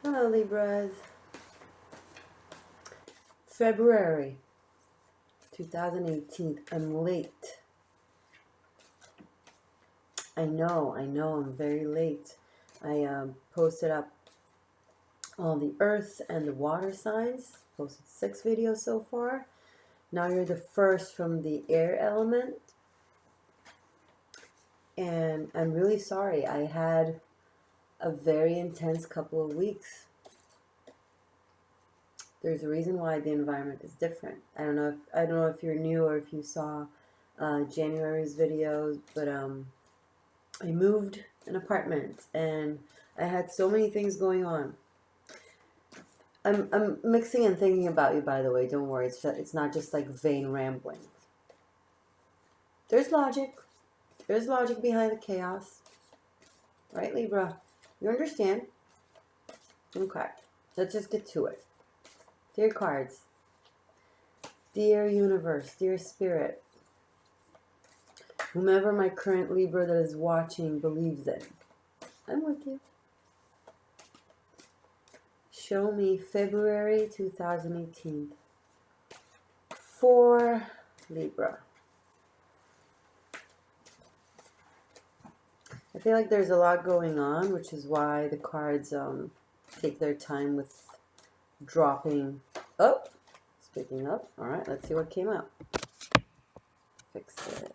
Hello, Libras. February 2018. I'm late. I know, I'm very late. I posted up all the earth and the water signs. Posted 6 videos so far. Now you're the first from the air element. And I'm really sorry. I had a very intense couple of weeks. There's a reason why the environment is different. I don't know if you're new or if you saw January's videos, but I moved an apartment and I had so many things going on. I'm mixing and thinking about you, by the way. Don't worry, it's not just like vain rambling. There's logic. There's logic behind the chaos. Right, Libra? You understand? Okay. Let's just get to it. Dear cards. Dear universe, dear spirit. Whomever my current Libra that is watching believes in. I'm with you. Show me February 2018 for Libra. I feel like there's a lot going on, which is why the cards take their time with dropping. Oh, speaking up. All right, let's see what came out. Fix this.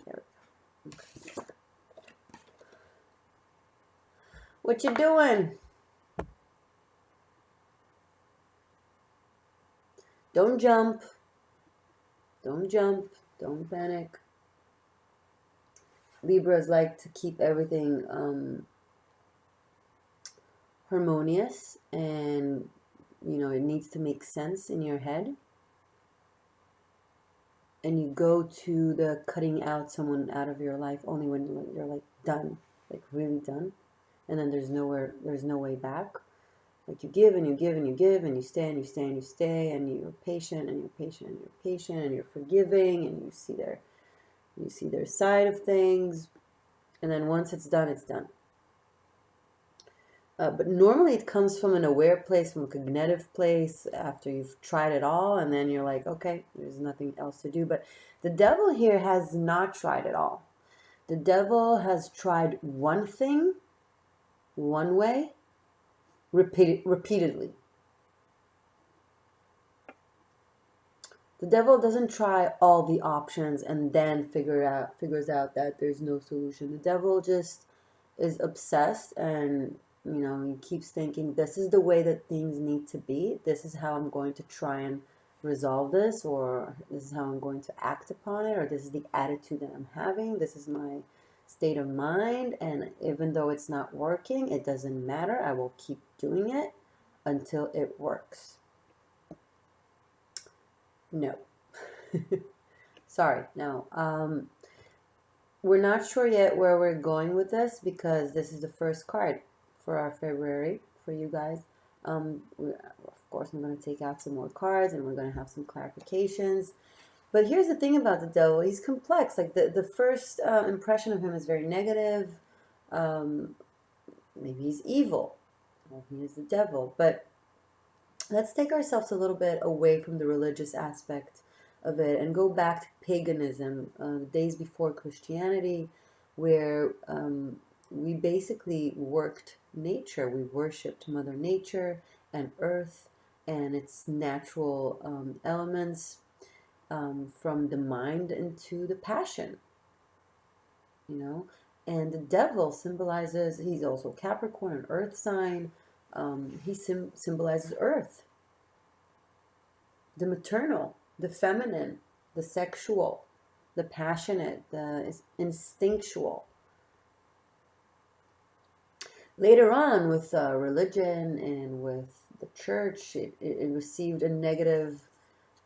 There we go. Okay. What you doing? Don't jump. Don't jump. Don't panic. Libras like to keep everything harmonious, and you know it needs to make sense in your head. And you go to the cutting out someone out of your life only when you're like done, like really done, and then there's no way back. Like you give and you give and you give and you stay and you stay and you stay and you're patient and you're patient and you're patient and you're forgiving and you see their side of things, and then once it's done, it's done. But normally it comes from an aware place, from a cognitive place, after you've tried it all, and then you're like, okay, there's nothing else to do. But the devil here has not tried it all. The devil has tried one thing, one way, repeatedly. The devil doesn't try all the options and then figures out that there's no solution. The devil just is obsessed, and you know, he keeps thinking, this is the way that things need to be. This is how I'm going to try and resolve this, or this is how I'm going to act upon it, or this is the attitude that I'm having. This is my state of mind, and even though it's not working, it doesn't matter. I will keep doing it until it works. No. Sorry, no. We're not sure yet where we're going with this because this is the first card for our February for you guys. Of course, I'm going to take out some more cards and we're going to have some clarifications. But here's the thing about the devil. He's complex. Like the first impression of him is very negative. Maybe he's evil. Well, he is the devil. But let's take ourselves a little bit away from the religious aspect of it and go back to paganism, the days before Christianity, where we basically worked nature. We worshipped Mother Nature and Earth and its natural elements, from the mind into the passion, you know. And the devil symbolizes, he's also Capricorn, an earth sign. He symbolizes earth, the maternal, the feminine, the sexual, the passionate, the instinctual. Later on, with religion and with the church, it received a negative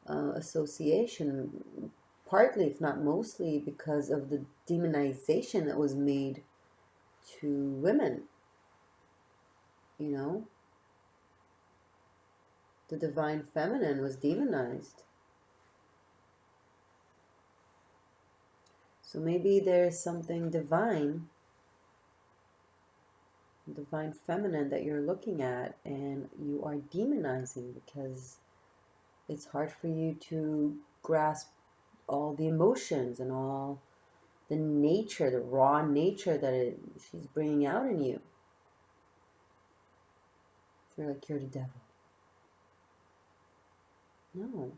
association, partly, if not mostly, because of the demonization that was made to women. You know, the divine feminine was demonized. So maybe there's something divine divine feminine that you're looking at, and you are demonizing because it's hard for you to grasp all the emotions and all the nature, the raw nature that she's bringing out in you. You're like, you're the devil. No.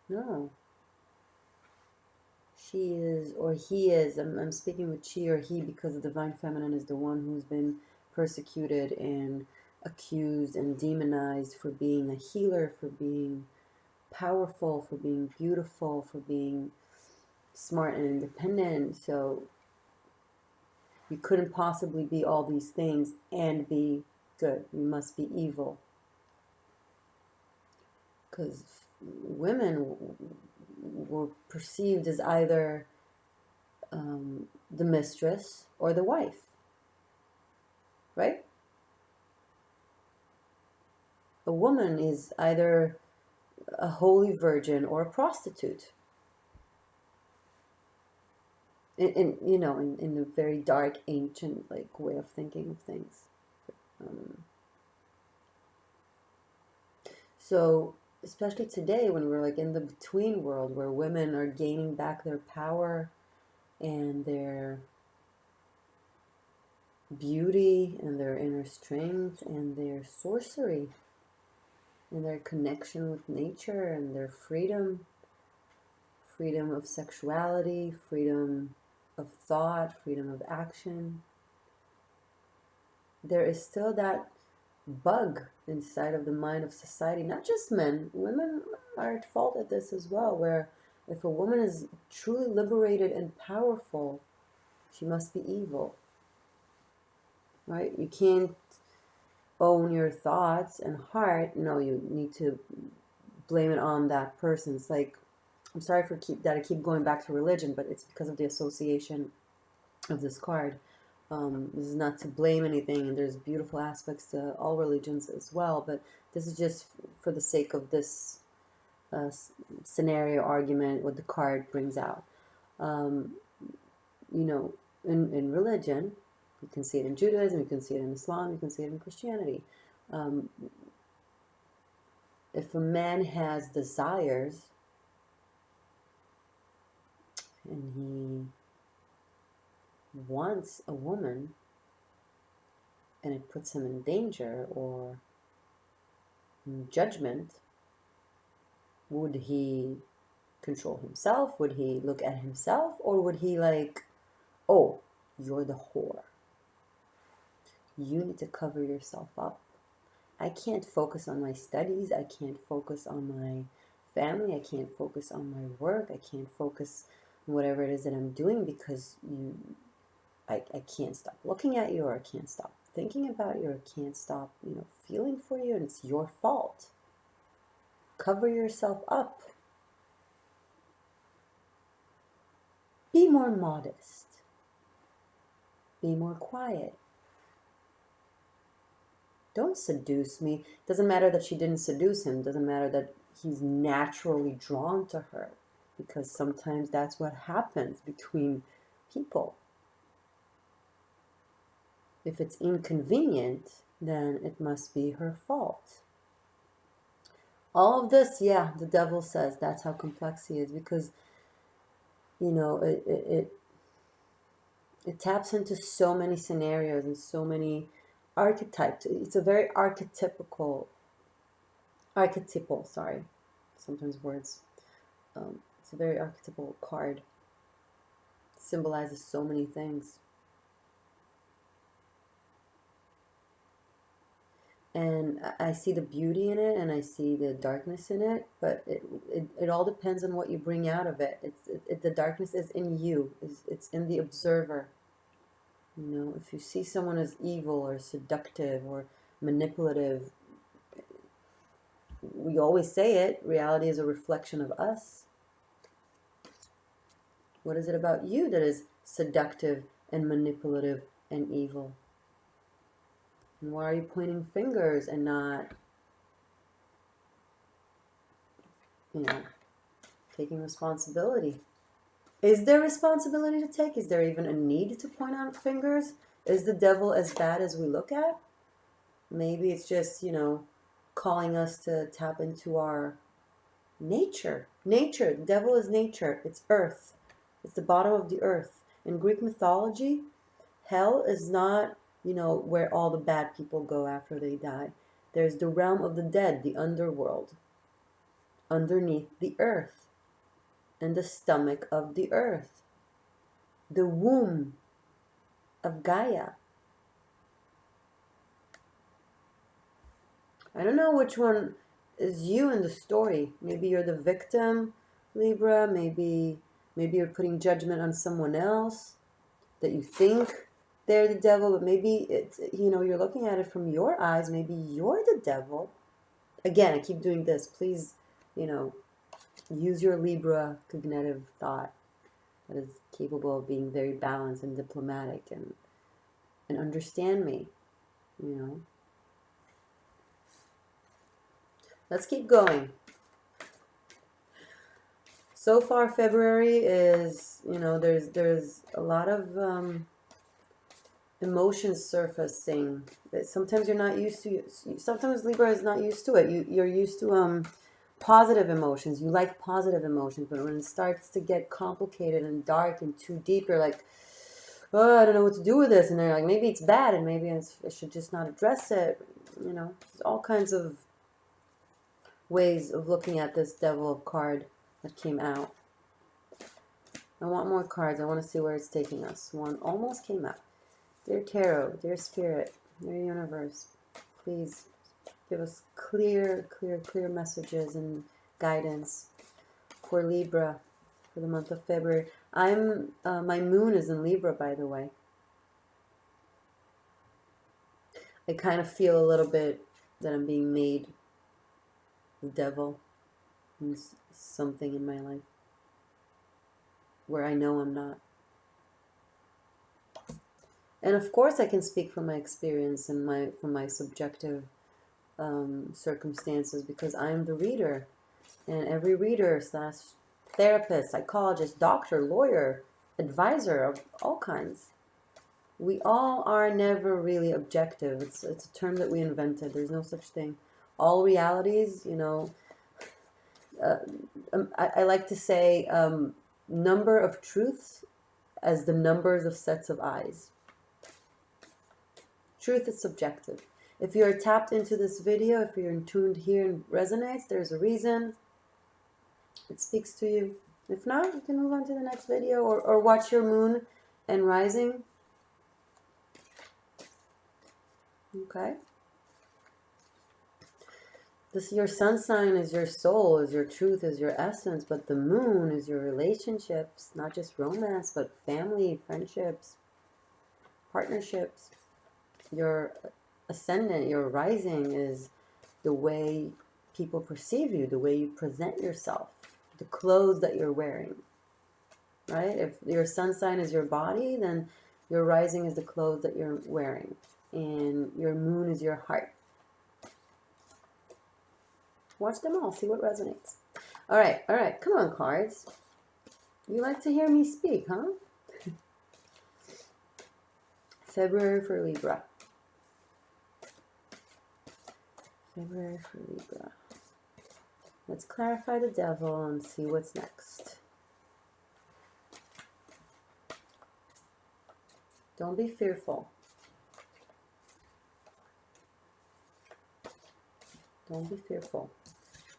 No. She is, or he is, I'm speaking with she or he because the divine feminine is the one who's been persecuted and accused and demonized for being a healer, for being powerful, for being beautiful, for being smart and independent. So you couldn't possibly be all these things and be good. You must be evil. Because women were perceived as either the mistress or the wife, right? A woman is either a holy virgin or a prostitute. In a very dark, ancient way of thinking of things. So especially today, when we're in the between world, where women are gaining back their power and their beauty and their inner strength and their sorcery and their connection with nature and their freedom of sexuality, freedom of thought, freedom of action, there is still that bug inside of the mind of society. Not just men, women are at fault at this as well, where if a woman is truly liberated and powerful, she must be evil, right? You can't own your thoughts and heart. No, you need to blame it on that person. It's like, I'm sorry that I keep going back to religion, but it's because of the association of this card. This is not to blame anything, and there's beautiful aspects to all religions as well, but this is just for the sake of this scenario argument, what the card brings out. In religion, you can see it in Judaism, you can see it in Islam, you can see it in Christianity. If a man has desires and he wants a woman and it puts him in danger or in judgment, would he control himself? Would he look at himself? Or would he oh, you're the whore. You need to cover yourself up. I can't focus on my studies. I can't focus on my family. I can't focus on my work. I can't focus on whatever it is that I'm doing because I can't stop looking at you, or I can't stop thinking about you, or I can't stop, feeling for you, and it's your fault. Cover yourself up. Be more modest. Be more quiet. Don't seduce me. Doesn't matter that she didn't seduce him. Doesn't matter that he's naturally drawn to her, because sometimes that's what happens between people. If it's inconvenient, then it must be her fault. All of this, yeah, the devil says that's how complex he is, because, it taps into so many scenarios and so many archetypes. It's a very archetypal, sometimes words. It's a very archetypal card. It symbolizes so many things. And I see the beauty in it, and I see the darkness in it, but it all depends on what you bring out of it. The darkness is in you. It's in the observer. If you see someone as evil or seductive or manipulative, we always say it, reality is a reflection of us. What is it about you that is seductive and manipulative and evil? And why are you pointing fingers and not, taking responsibility? Is there responsibility to take? Is there even a need to point out fingers? Is the devil as bad as we look at? Maybe it's just, calling us to tap into our nature. Nature. The devil is nature. It's earth. It's the bottom of the earth. In Greek mythology, hell is not, where all the bad people go after they die. There's the realm of the dead, the underworld, underneath the earth, in the stomach of the earth, the womb of Gaia. I don't know which one is you in the story. Maybe you're the victim, Libra. Maybe you're putting judgment on someone else that you think they're the devil, but maybe it's, you're looking at it from your eyes. Maybe you're the devil. Again, I keep doing this. Please, use your Libra cognitive thought that is capable of being very balanced and diplomatic and understand me, Let's keep going. So far, February is, there's a lot of emotions surfacing that sometimes you're not used to. Sometimes Libra is not used to it. You're used to positive emotions. You like positive emotions, but when it starts to get complicated and dark and too deep, you're like, oh, I don't know what to do with this. And they're like, maybe it's bad, and maybe I should just not address it. There's all kinds of ways of looking at this devil card that came out. I want more cards. I want to see where it's taking us. One almost came out. Dear Tarot, dear Spirit, dear Universe, please give us clear messages and guidance for Libra for the month of February. My moon is in Libra, by the way. I kind of feel a little bit that I'm being made the devil in something in my life where I know I'm not. And of course I can speak from my experience and from my subjective circumstances, because I'm the reader, and every reader / therapist, psychologist, doctor, lawyer, advisor of all kinds, we all are never really objective. It's a term that we invented. There's no such thing. All realities, I like to say number of truths as the numbers of sets of eyes. Truth is subjective. If you're tapped into this video, if you're tuned here and resonates, there's a reason. It speaks to you. If not, you can move on to the next video or watch your moon and rising. Okay. Your sun sign is your soul, is your truth, is your essence, but the moon is your relationships, not just romance, but family, friendships, partnerships. Your ascendant, your rising is the way people perceive you, the way you present yourself, the clothes that you're wearing, right? If your sun sign is your body, then your rising is the clothes that you're wearing, and your moon is your heart. Watch them all, see what resonates. All right, come on, cards. You like to hear me speak, huh? February for Libra. February for Libra. Let's clarify the devil and see what's next. Don't be fearful. Don't be fearful.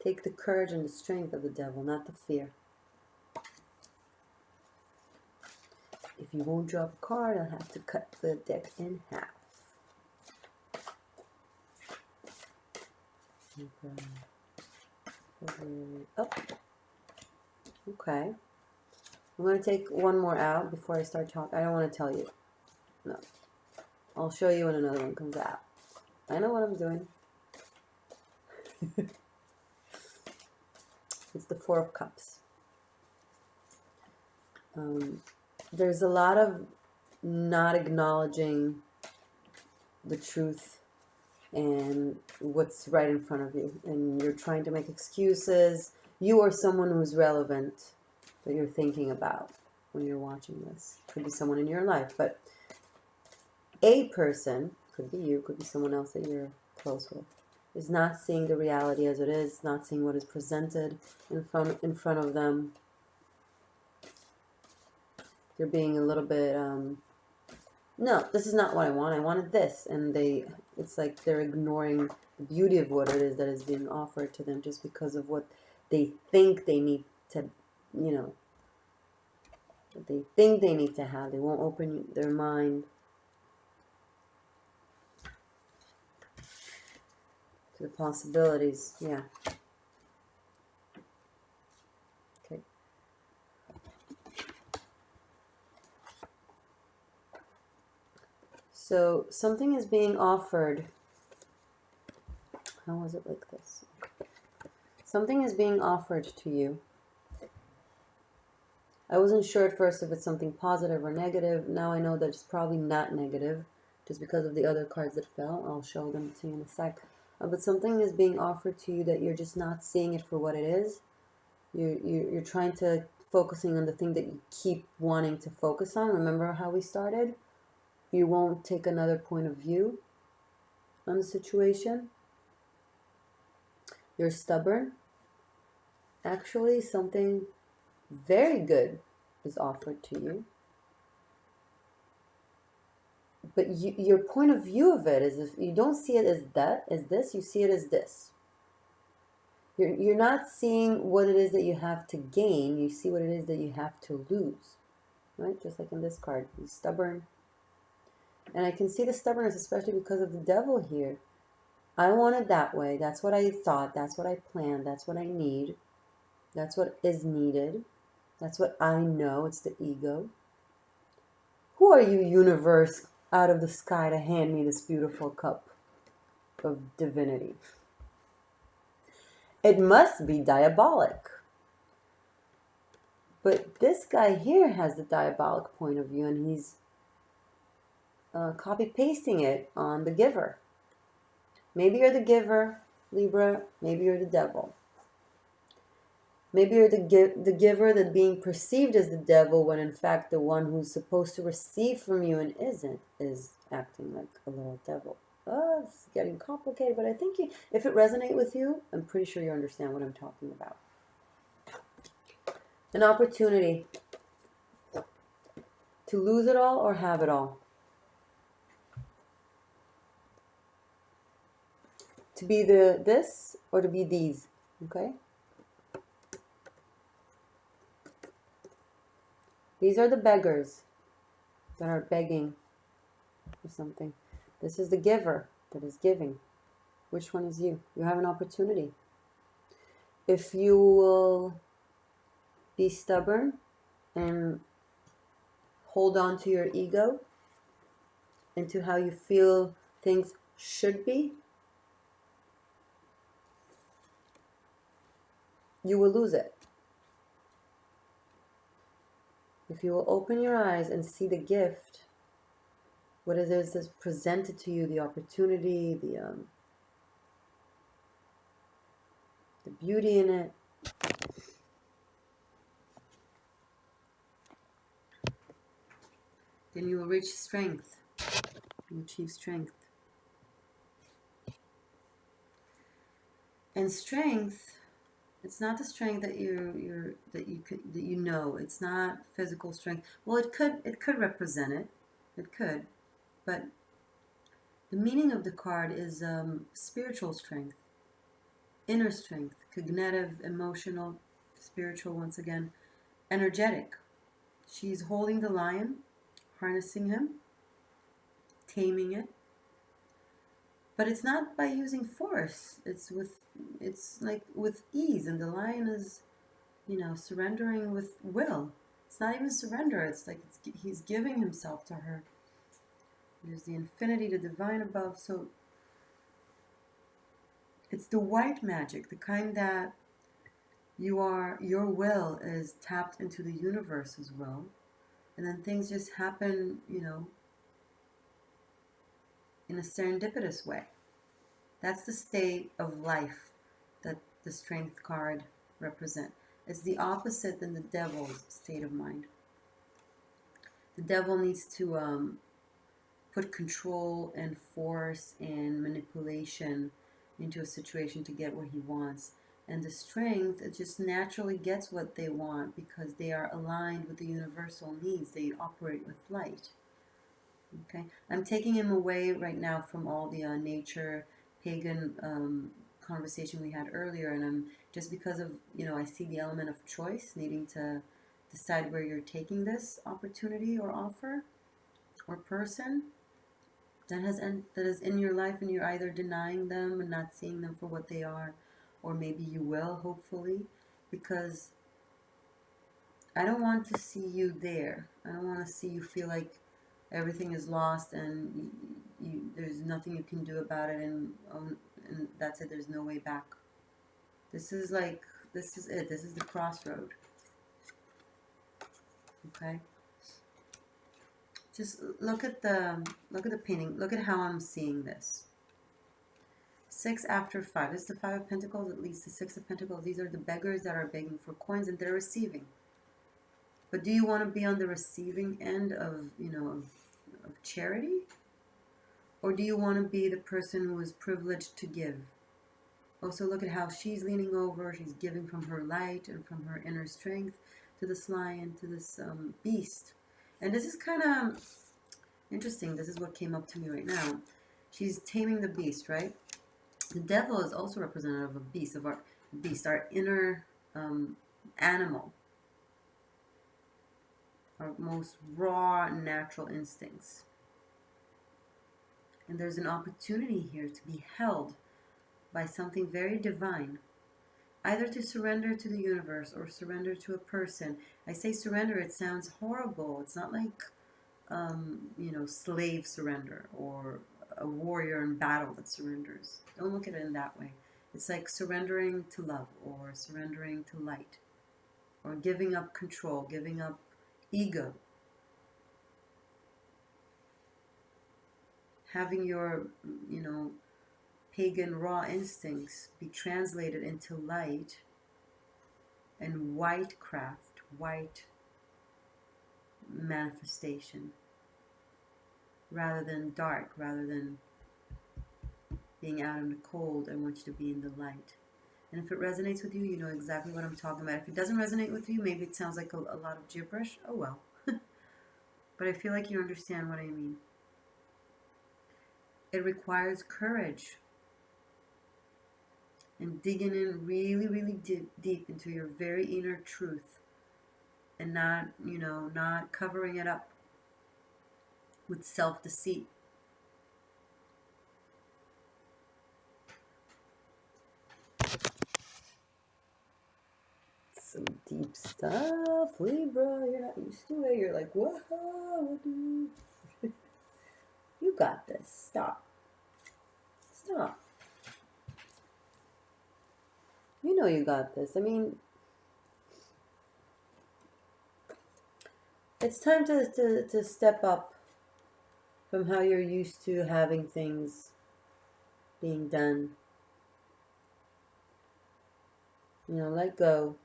Take the courage and the strength of the devil, not the fear. If you won't drop a card, I'll have to cut the deck in half. Up. Okay. I'm going to take one more out before I start talking. I don't want to tell you. No. I'll show you when another one comes out. I know what I'm doing. It's the Four of Cups. There's a lot of not acknowledging the truth and what's right in front of you, and you're trying to make excuses. You are someone who's relevant that you're thinking about. when you're watching this. Could be someone in your life, but a person, could be you, could be someone else that you're close with, is not seeing the reality as it is, not seeing what is presented in front of them. They're being a little bit, no, this is not what I want. I wanted this. And it's like they're ignoring the beauty of what it is that is being offered to them just because of what they think they need to, you know, what they think they need to have. They won't open their mind to the possibilities. Yeah. Okay. So something is being offered. How was it like this? Something is being offered to you. I wasn't sure at first if it's something positive or negative. Now I know that it's probably not negative, just because of the other cards that fell. I'll show them to you in a sec. But something is being offered to you that you're just not seeing it for what it is. You're trying to focusing on the thing that you keep wanting to focus on. Remember how we started? You won't take another point of view on the situation. You're stubborn. Actually, something very good is offered to you. But your point of view of it is, if you don't see it as this, you see it as this. You're not seeing what it is that you have to gain. You see what it is that you have to lose. Right? Just like in this card. He's stubborn. And I can see the stubbornness, especially because of the devil here. I want it that way. That's what I thought. That's what I planned. That's what I need. That's what is needed. That's what I know. It's the ego. Who are you, universe, out of the sky to hand me this beautiful cup of divinity? It must be diabolic. But this guy here has the diabolic point of view, and he's copy-pasting it on the giver. Maybe you're the giver, Libra. Maybe you're the devil. Maybe you're the giver that's being perceived as the devil, when in fact the one who's supposed to receive from you and isn't is acting like a little devil. Oh, it's getting complicated, but I think if it resonates with you, I'm pretty sure you understand what I'm talking about. An opportunity to lose it all or have it all. To be this or to be these, okay? These are the beggars that are begging for something. This is the giver that is giving. Which one is you? You have an opportunity. If you will be stubborn and hold on to your ego and to how you feel things should be, you will lose it. If you will open your eyes and see the gift, what it is that's presented to you, the opportunity, the beauty in it, then you will reach strength. You will achieve strength. And strength, it's not the strength that you know. It's not physical strength. Well, it could represent it. It could, but the meaning of the card is spiritual strength, inner strength, cognitive, emotional, spiritual. Once again, energetic. She's holding the lion, harnessing him, taming it. But it's not by using force. It's like with ease, and the lion is, surrendering with will. It's not even surrender. It's like he's giving himself to her. There's the infinity, the divine above. So it's the white magic, the kind that your will is tapped into the universe as well, and then things just happen, in a serendipitous way. That's the state of life that the strength card represents. It's the opposite than the devil's state of mind. The devil needs to put control and force and manipulation into a situation to get what he wants. And the strength, it just naturally gets what they want because they are aligned with the universal needs. They operate with light. Okay, I'm taking him away right now from all the nature, pagan conversation we had earlier, and I'm just because of, I see the element of choice, needing to decide where you're taking this opportunity or offer or person that is in your life, and you're either denying them and not seeing them for what they are, or maybe you will, hopefully, because I don't want to see you there. I don't want to see you feel like everything is lost and there's nothing you can do about it, and that's it. There's no way back. This is it. This is the crossroad. Okay. Just look at the painting. Look at how I'm seeing this. 6 after 5. This is the 5 of Pentacles. At least the 6 of Pentacles. These are the beggars that are begging for coins and they're receiving. But do you want to be on the receiving end of of charity, or do you want to be the person who is privileged to give? Also, look at how she's leaning over. She's giving from her light and from her inner strength to this lion, to this beast. And this is kind of interesting. This is what came up to me right now. She's taming the beast, right? The devil is also representative of beast, our inner animal, our most raw natural instincts. And there's an opportunity here to be held by something very divine, either to surrender to the universe or surrender to a person. I say surrender, it sounds horrible. It's not like, slave surrender or a warrior in battle that surrenders. Don't look at it in that way. It's like surrendering to love or surrendering to light or giving up control, giving up ego. Having your, pagan raw instincts be translated into light and white craft, white manifestation, rather than dark, rather than being out in the cold. I want you to be in the light. And if it resonates with you, you know exactly what I'm talking about. If it doesn't resonate with you, maybe it sounds like a lot of gibberish. Oh well. But I feel like you understand what I mean. It requires courage and digging in really, really deep into your very inner truth, and not covering it up with self-deceit. Some deep stuff, Libra. You're not used to it. You're like, what? What do you got this? Stop. You know you got this. I mean, it's time to step up from how you're used to having things being done. Let go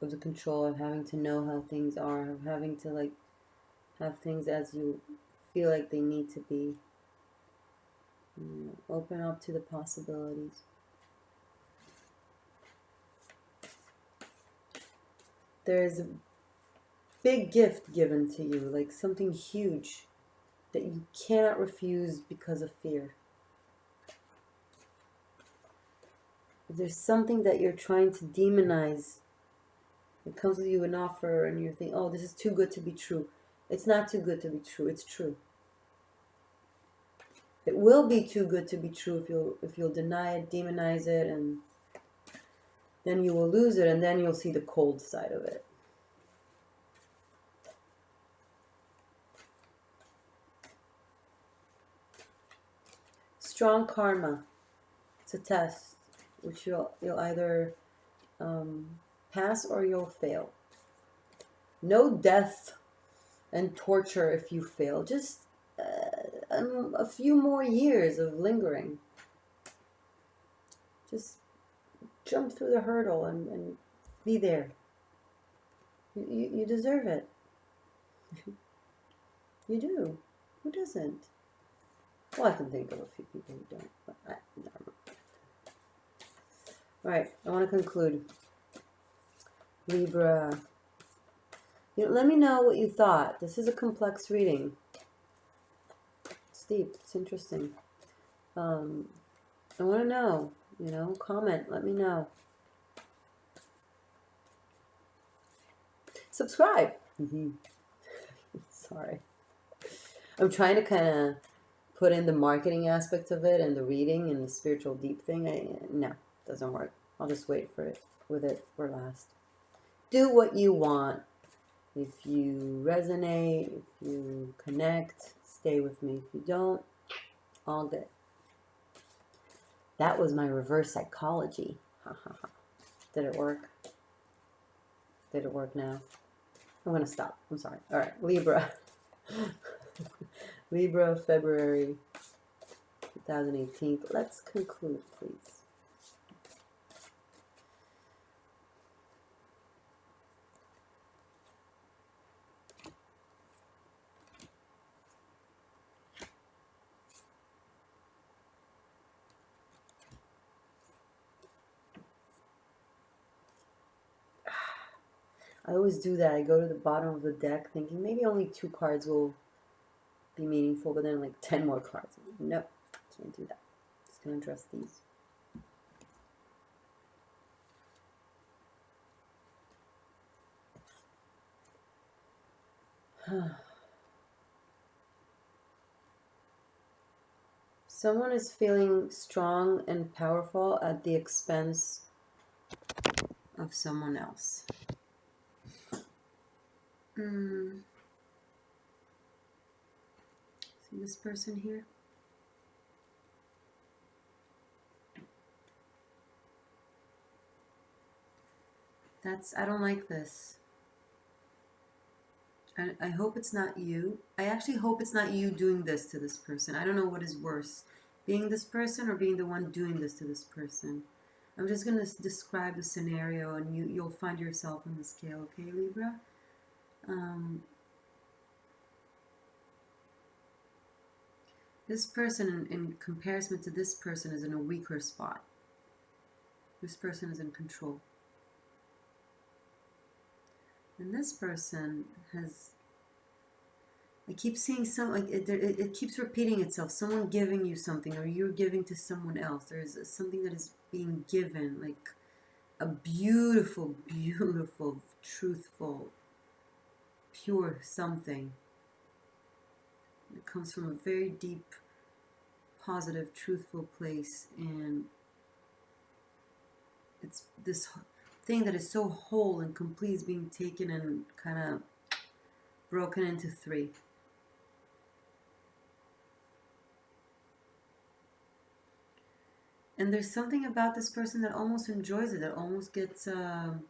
of the control of having to know how things are, of having to have things as you feel like they need to be. Open up to the possibilities. There's a big gift given to you, like something huge that you cannot refuse because of fear. If there's something that you're trying to demonize, it comes with you an offer and you think, oh, this is too good to be true. It's not too good to be true. It's true. It will be too good to be true if you'll deny it, demonize it, and then you will lose it, and then you'll see the cold side of it. Strong karma. It's a test, which you'll either pass or you'll fail. No death and torture if you fail. Just a few more years of lingering. Just jump through the hurdle and be there. You deserve it. You do. Who doesn't? Well, I can think of a few people who don't, but never mind. All right, I want to conclude. Libra. Let me know what you thought. This is a complex reading. It's deep. It's interesting. I want to know. Comment. Let me know. Subscribe. Sorry. I'm trying to kind of put in the marketing aspect of it and the reading and the spiritual deep thing. No, doesn't work. I'll just wait for it for last. Do what you want. If you resonate, if you connect, stay with me. If you don't, all good. That was my reverse psychology. Did it work? Did it work now? I'm going to stop. I'm sorry. All right, Libra. Libra, February 2018. Let's conclude, please. I always do that. I go to the bottom of the deck thinking maybe only 2 cards will be meaningful, but then like 10 more cards. Nope, can't do that. Just gonna address these. Someone is feeling strong and powerful at the expense of someone else. See this person here? I don't like this. I hope it's not you. I actually hope it's not you doing this to this person. I don't know what is worse, being this person or being the one doing this to this person. I'm just going to describe the scenario and you'll find yourself on the scale, okay, Libra? This person, in comparison to this person, is in a weaker spot. This person is in control. And this person has, I keep seeing it keeps repeating itself. Someone giving you something, or you're giving to someone else. There's something that is being given, like a beautiful, beautiful, truthful, pure something. It comes from a very deep, positive, truthful place, and it's this thing that is so whole and complete is being taken and kind of broken into 3. And there's something about this person that almost enjoys it, that almost gets an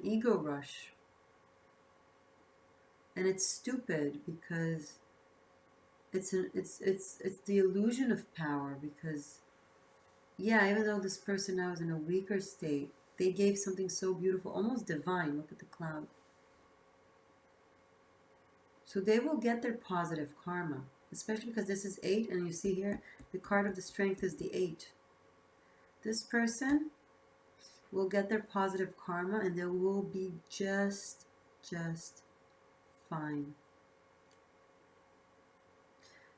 ego rush. And it's stupid because it's the illusion of power, because yeah, even though this person now is in a weaker state, they gave something so beautiful, almost divine. Look at the cloud. So they will get their positive karma, especially because this is 8, and you see here, the card of the strength is the 8. This person will get their positive karma, and they will be just fine.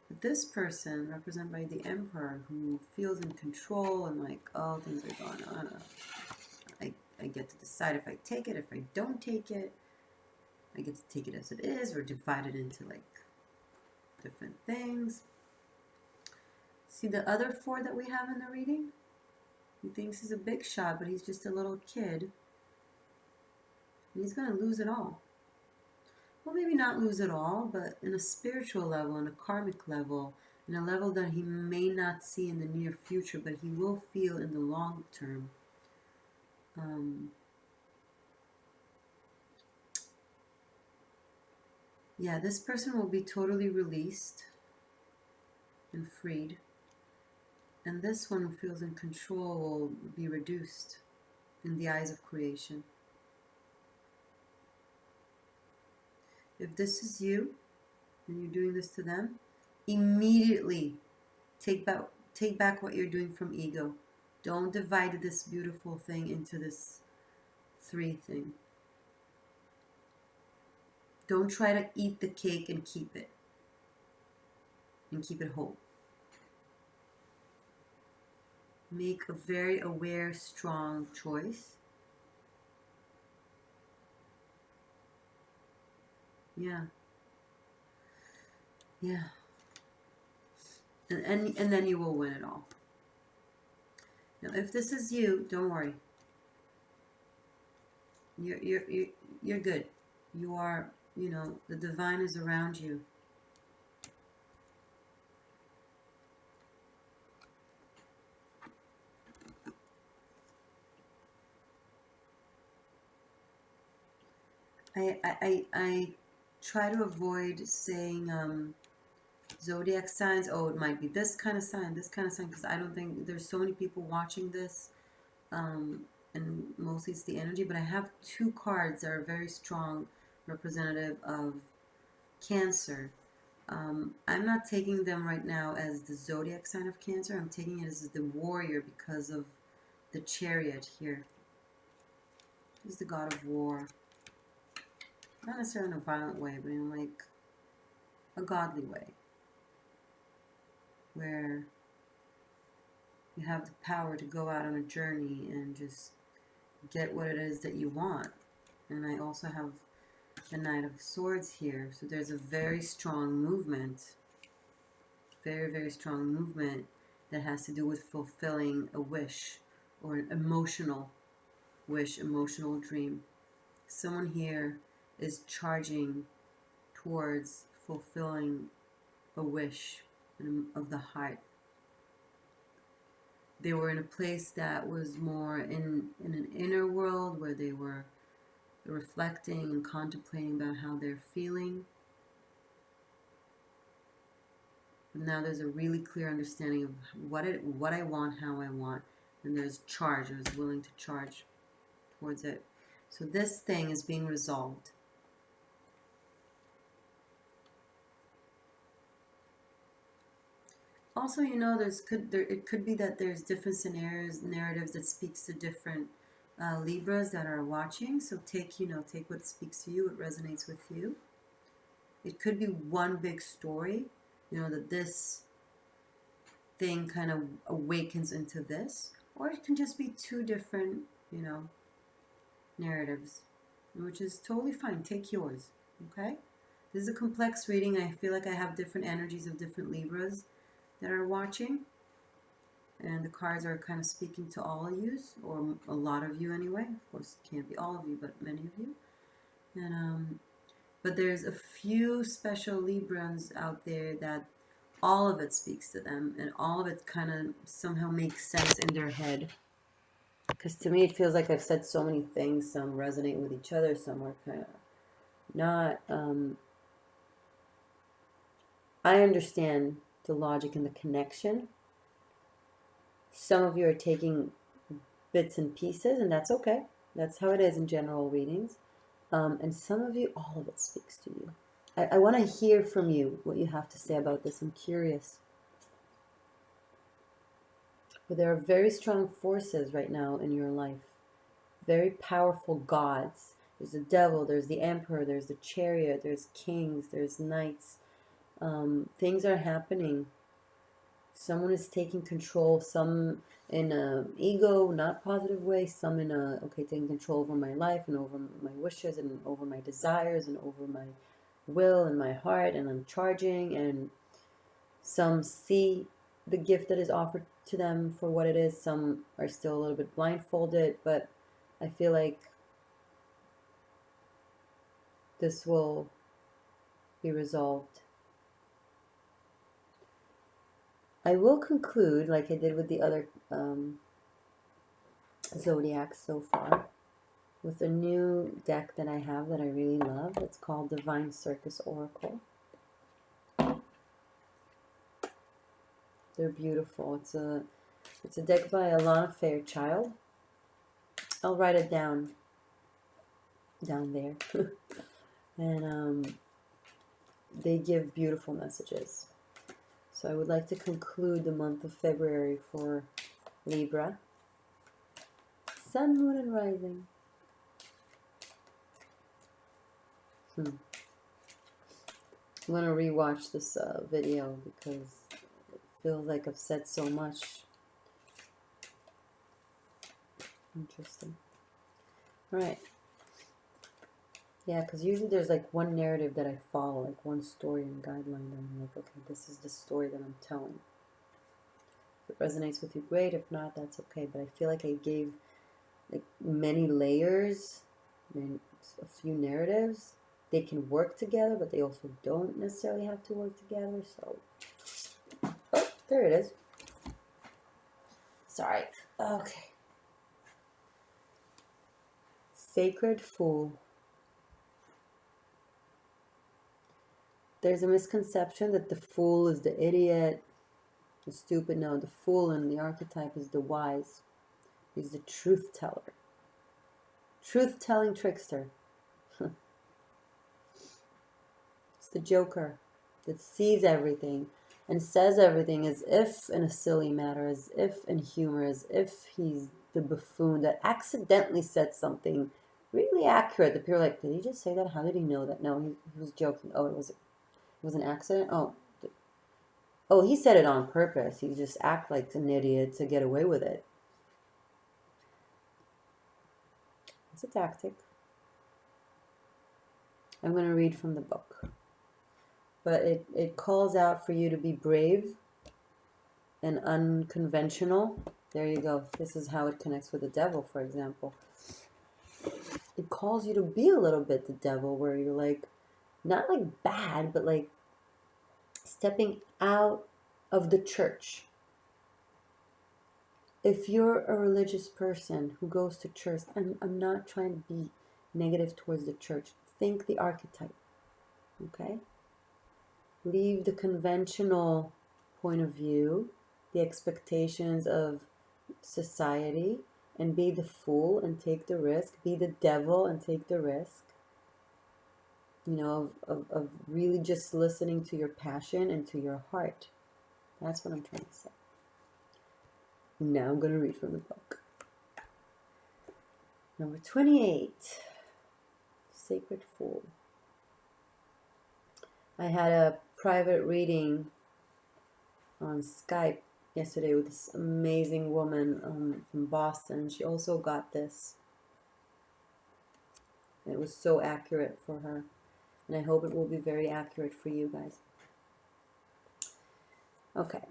But this person, represented by the Emperor, who feels in control and like, oh, things are going on. I get to decide if I take it, if I don't take it. I get to take it as it is, or divide it into like different things. See the other 4 that we have in the reading? He thinks he's a big shot, but he's just a little kid. And he's going to lose it all. Well, maybe not lose it all, but in a spiritual level, in a karmic level, in a level that he may not see in the near future, but he will feel in the long term. Yeah, this person will be totally released and freed. And this one who feels in control will be reduced in the eyes of creation. If this is you and you're doing this to them, immediately take back what you're doing from ego. Don't divide this beautiful thing into this 3 thing. Don't try to eat the cake and keep it whole. Make a very aware, strong choice. Yeah. And then you will win it all. Now, if this is you, don't worry. You're good. You are, the divine is around you. I try to avoid saying zodiac signs. Oh, it might be this kind of sign, because I don't think there's so many people watching this, and mostly it's the energy. But I have 2 cards that are very strong, representative of Cancer. I'm not taking them right now as the zodiac sign of Cancer. I'm taking it as the warrior because of the Chariot here. This is the god of war. Not necessarily in a violent way, but in like a godly way, where you have the power to go out on a journey and just get what it is that you want. And I also have the Knight of Swords here, so there's a very strong movement, very, very strong movement that has to do with fulfilling a wish or an emotional wish, emotional dream. Someone here is charging towards fulfilling a wish of the heart. They were in a place that was more in an inner world, where they were reflecting and contemplating about how they're feeling. But now there's a really clear understanding of what I want, how I want, and there's charge. I was willing to charge towards it. So this thing is being resolved. Also, it could be that there's different scenarios, narratives that speaks to different Libras that are watching. So take what speaks to you, what resonates with you. It could be one big story, that this thing kind of awakens into this, or it can just be 2 different, narratives, which is totally fine. Take yours, okay? This is a complex reading. I feel like I have different energies of different Libras that are watching, and the cards are kind of speaking to all of you, or a lot of you anyway. Of course, it can't be all of you, but many of you. And but there's a few special Librans out there that all of it speaks to them, and all of it kind of somehow makes sense in their head. Because to me, it feels like I've said so many things. Some resonate with each other, some are kind of not. I understand the logic and the connection. Some of you are taking bits and pieces, and that's okay. That's how it is in general readings. And some of you, all of it speaks to you. I want to hear from you what you have to say about this. I'm curious. But there are very strong forces right now in your life. Very powerful gods. There's the devil, there's the emperor, there's the chariot, there's kings, there's knights. Things are happening. Someone is taking control, some in an ego, not positive way, some in a, taking control over my life and over my wishes and over my desires and over my will and my heart, and I'm charging, and some see the gift that is offered to them for what it is. Some are still a little bit blindfolded, but I feel like this will be resolved. I will conclude, like I did with the other zodiacs so far, with a new deck that I have that I really love. It's called Divine Circus Oracle. They're beautiful. It's a deck by Alana Fairchild. I'll write it down there. And they give beautiful messages. So I would like to conclude the month of February for Libra. Sun, Moon, and Rising. I'm going to rewatch this video because it feels like I've said so much. Interesting. All right. Yeah, because usually there's like one narrative that I follow, like one story and guideline that I'm like, okay, this is the story that I'm telling. If it resonates with you, great. If not, that's okay. But I feel like I gave like many layers, a few narratives. They can work together, but they also don't necessarily have to work together. So, oh, there it is. Sorry. Okay. Sacred Fool. There's a misconception that the fool is the idiot, the stupid. No, the fool in the archetype is the wise. He's the truth teller. Truth-telling trickster. It's the joker that sees everything and says everything as if in a silly manner, as if in humor, as if he's the buffoon that accidentally said something really accurate. The people are like, did he just say that? How did he know that? No, he was joking. Oh, it was an accident? Oh, he said it on purpose. He just act like an idiot to get away with it. It's a tactic. I'm going to read from the book. But it calls out for you to be brave and unconventional. There you go. This is how it connects with the devil, for example. It calls you to be a little bit the devil, where you're like, not like bad, but like stepping out of the church. If you're a religious person who goes to church, I'm not trying to be negative towards the church. Think the archetype, okay? Leave the conventional point of view, the expectations of society, and be the fool and take the risk. Be the devil and take the risk. You know, of really just listening to your passion and to your heart. That's what I'm trying to say. Now I'm going to read from the book. Number 28, Sacred Fool. I had a private reading on Skype yesterday with this amazing woman from Boston. She also got this. It was so accurate for her. And I hope it will be very accurate for you guys. Okay.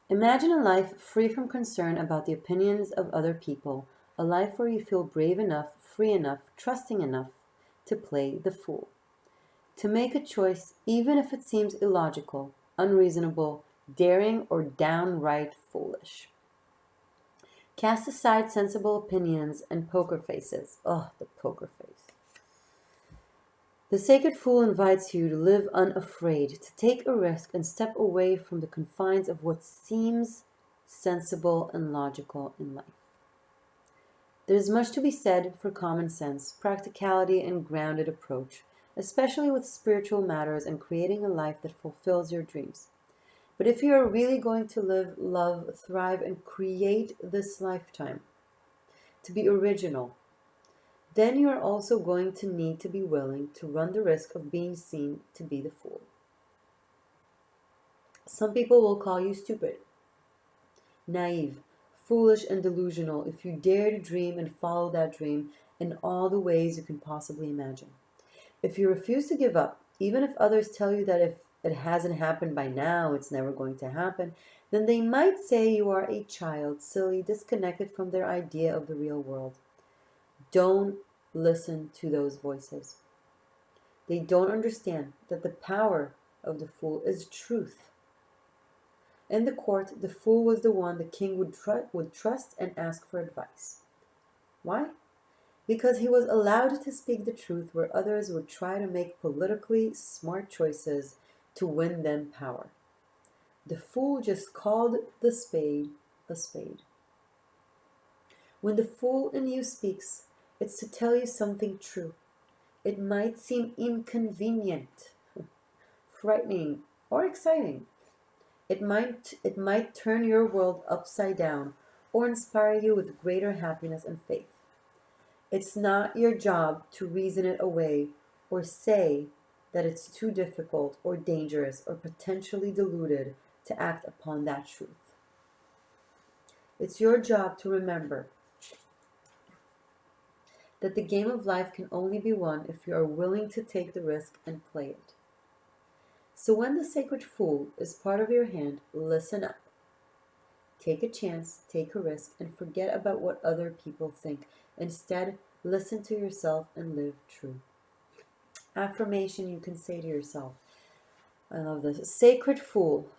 Imagine a life free from concern about the opinions of other people. A life where you feel brave enough, free enough, trusting enough to play the fool. To make a choice, even if it seems illogical, unreasonable, daring, or downright foolish. Cast aside sensible opinions and poker faces. Oh, the poker face. The Sacred Fool invites you to live unafraid, to take a risk and step away from the confines of what seems sensible and logical in life. There is much to be said for common sense, practicality, and grounded approach, especially with spiritual matters and creating a life that fulfills your dreams. But if you are really going to live, love, thrive, and create this lifetime, to be original, then you are also going to need to be willing to run the risk of being seen to be the fool. Some people will call you stupid, naive, foolish, and delusional if you dare to dream and follow that dream in all the ways you can possibly imagine. If you refuse to give up, even if others tell you that if it hasn't happened by now, it's never going to happen, then they might say you are a child, silly, disconnected from their idea of the real world. Don't listen to those voices. They don't understand that the power of the fool is truth. In the court, the fool was the one the king would trust and ask for advice. Why? Because he was allowed to speak the truth where others would try to make politically smart choices to win them power. The fool just called the spade a spade. When the fool in you speaks, it's to tell you something true. It might seem inconvenient, frightening, or exciting. It might turn your world upside down or inspire you with greater happiness and faith. It's not your job to reason it away or say that it's too difficult or dangerous or potentially deluded to act upon that truth. It's your job to remember that the game of life can only be won if you are willing to take the risk and play it. So when the sacred fool is part of your hand, listen up. Take a chance, take a risk, and forget about what other people think. Instead, listen to yourself and live true. Affirmation you can say to yourself. I love this. Sacred fool,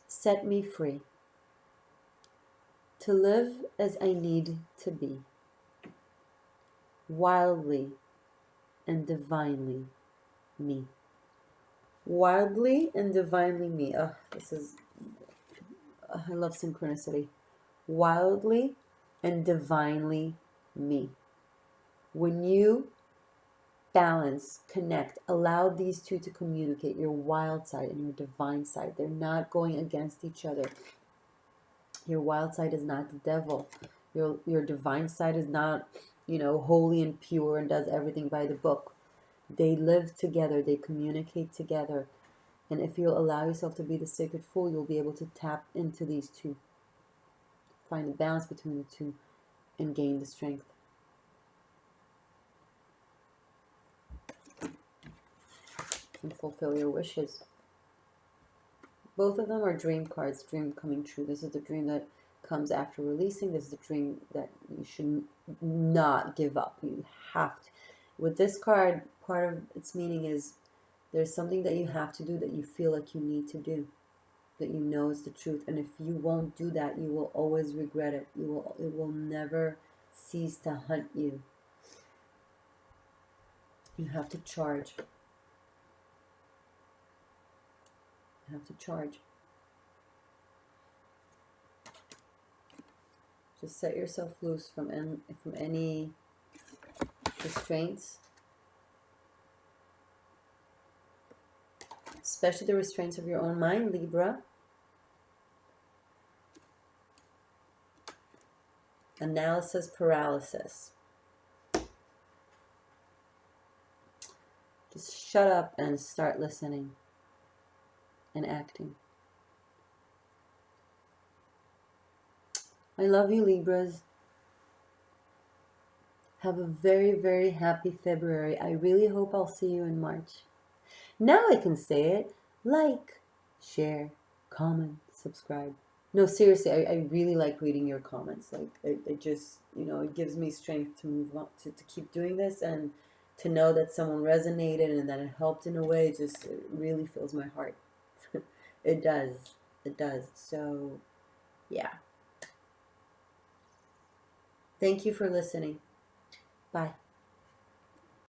set me free to live as I need to be, wildly and divinely me. Wildly and divinely me. I love synchronicity. Wildly and divinely me. When you balance, connect, allow these two to communicate, your wild side and your divine side. They're not going against each other. Your wild side is not the devil. Your divine side is not, holy and pure and does everything by the book. They live together. They communicate together. And if you allow yourself to be the sacred fool, you'll be able to tap into these two. Find the balance between the two and gain the strength. And fulfill your wishes. Both of them are dream cards, dream coming true. This is the dream that comes after releasing. This is the dream that you should not give up. You have to. With this card, part of its meaning is there's something that you have to do that you feel like you need to do, that you know is the truth. And if you won't do that, you will always regret it. It will never cease to hunt you. You have to charge. You have to charge. Just set yourself loose from any restraints, especially the restraints of your own mind, Libra. Analysis paralysis. Just shut up and start listening and acting. I love you, Libras. Have a very, very happy February. I really hope I'll see you in March. Now I can say it. Like, share, comment, subscribe. No, seriously, I really like reading your comments. Like, it just, it gives me strength to move on, to keep doing this, and to know that someone resonated and that it helped in a way. It really fills my heart. It does. It does. So, yeah. Thank you for listening. Bye.